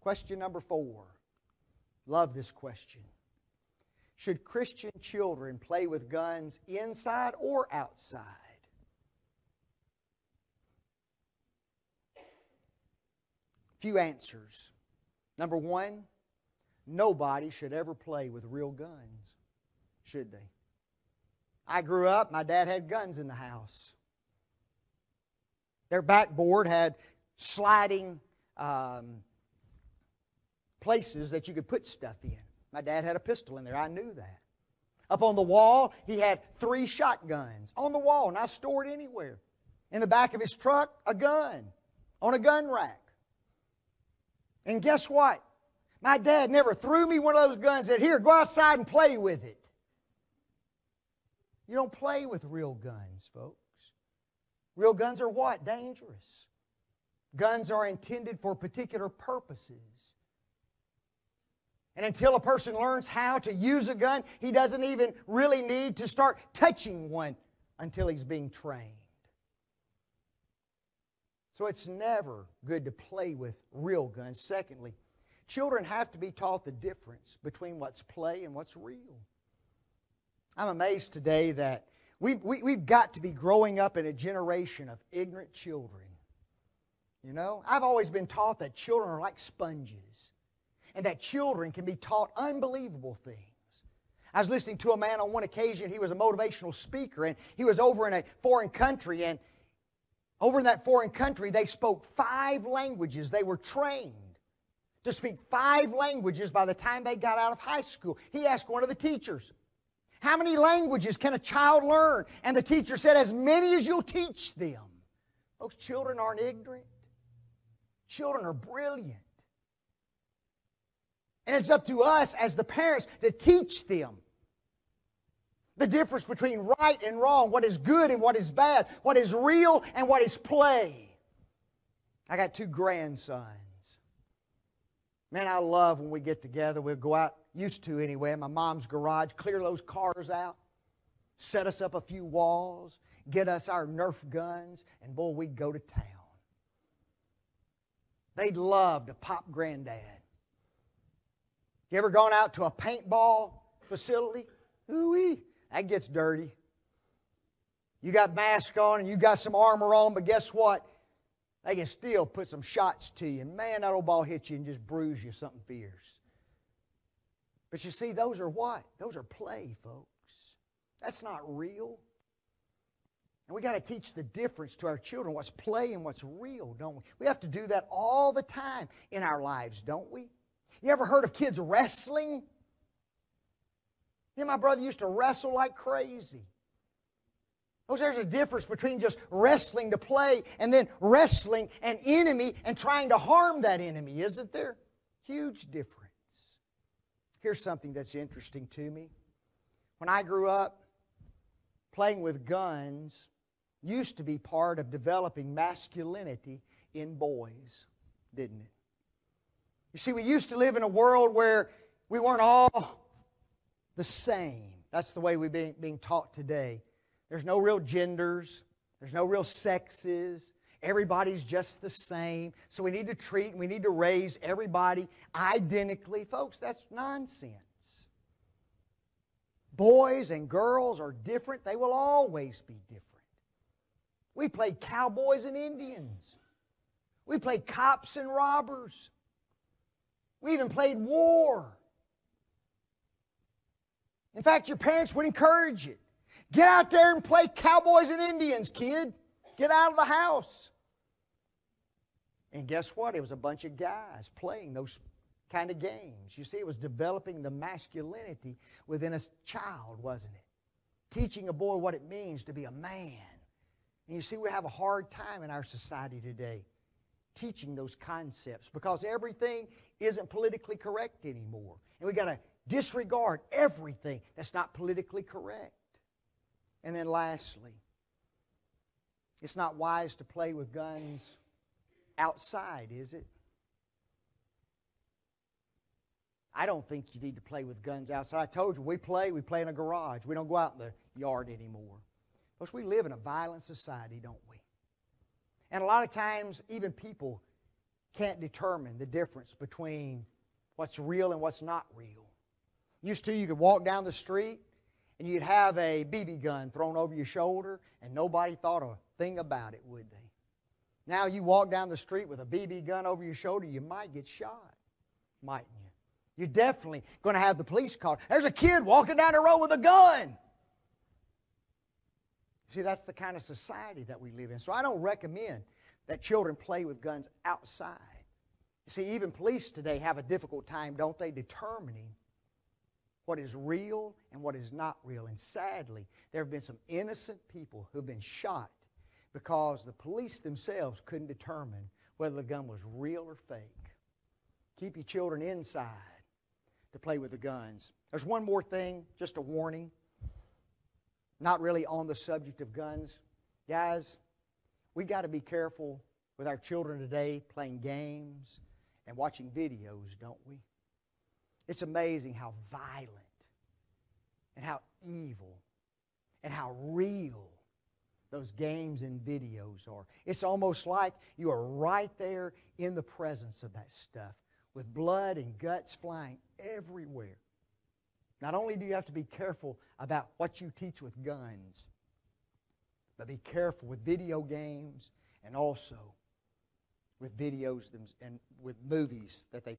Question number 4. Love this question. Should Christian children play with guns inside or outside? Few answers. Number 1, nobody should ever play with real guns, should they? I grew up, my dad had guns in the house. Their backboard had sliding places that you could put stuff in. My dad had a pistol in there, I knew that. Up on the wall, he had 3 shotguns on the wall, not stored anywhere. In the back of his truck, a gun on a gun rack. And guess what? My dad never threw me one of those guns and said, "Here, go outside and play with it." You don't play with real guns, folks. Real guns are what? Dangerous. Guns are intended for particular purposes. And until a person learns how to use a gun, he doesn't even really need to start touching one until he's being trained. So it's never good to play with real guns. Secondly, children have to be taught the difference between what's play and what's real. I'm amazed today that we've got to be growing up in a generation of ignorant children. You know, I've always been taught that children are like sponges and that children can be taught unbelievable things. I was listening to a man on one occasion. He was a motivational speaker, and he was over in a foreign country, and over in that foreign country, they spoke 5 languages. They were trained to speak 5 languages by the time they got out of high school. He asked one of the teachers, "How many languages can a child learn?" And the teacher said, "As many as you'll teach them." Those children aren't ignorant. Children are brilliant. And it's up to us as the parents to teach them the difference between right and wrong, what is good and what is bad, what is real and what is play. I got 2 grandsons. Man, I love when we get together. We'll go out, used to anyway, in my mom's garage, clear those cars out, set us up a few walls, get us our Nerf guns, and boy, we'd go to town. They'd love to pop Granddad. You ever gone out to a paintball facility? Ooh-wee. That gets dirty. You got mask on and you got some armor on, but guess what? They can still put some shots to you. Man, that old ball hits you and just bruise you something fierce. But you see, those are what? Those are play, folks. That's not real. And we got to teach the difference to our children, what's play and what's real, don't we? We have to do that all the time in our lives, don't we? You ever heard of kids wrestling? My brother used to wrestle like crazy. There's a difference between just wrestling to play and then wrestling an enemy and trying to harm that enemy, isn't there? Huge difference. Here's something that's interesting to me. When I grew up, playing with guns used to be part of developing masculinity in boys, didn't it? You see, we used to live in a world where we weren't all the same. That's the way we're being taught today. There's no real genders. There's no real sexes. Everybody's just the same. So we need to treat and we need to raise everybody identically. Folks, that's nonsense. Boys and girls are different. They will always be different. We played cowboys and Indians. We played cops and robbers. We even played war. In fact, your parents would encourage it. Get out there and play cowboys and Indians, kid. Get out of the house. And guess what? It was a bunch of guys playing those kind of games. You see, it was developing the masculinity within a child, wasn't it? Teaching a boy what it means to be a man. And you see, we have a hard time in our society today teaching those concepts because everything isn't politically correct anymore. And we've got to disregard everything that's not politically correct. And then lastly, it's not wise to play with guns outside, is it? I don't think you need to play with guns outside. I told you, we play in a garage. We don't go out in the yard anymore. Because we live in a violent society, don't we? And a lot of times, even people can't determine the difference between what's real and what's not real. Used to, you could walk down the street and you'd have a BB gun thrown over your shoulder and nobody thought a thing about it, would they? Now you walk down the street with a BB gun over your shoulder, you might get shot, mightn't you? You're definitely going to have the police called. There's a kid walking down the road with a gun. See, that's the kind of society that we live in. So I don't recommend that children play with guns outside. You see, even police today have a difficult time, don't they, determining what is real and what is not real. And sadly, there have been some innocent people who have been shot because the police themselves couldn't determine whether the gun was real or fake. Keep your children inside to play with the guns. There's one more thing, just a warning. Not really on the subject of guns. Guys, we got to be careful with our children today playing games and watching videos, don't we? It's amazing how violent and how evil and how real those games and videos are. It's almost like you are right there in the presence of that stuff with blood and guts flying everywhere. Not only do you have to be careful about what you teach with guns, but be careful with video games and also with videos and with movies that they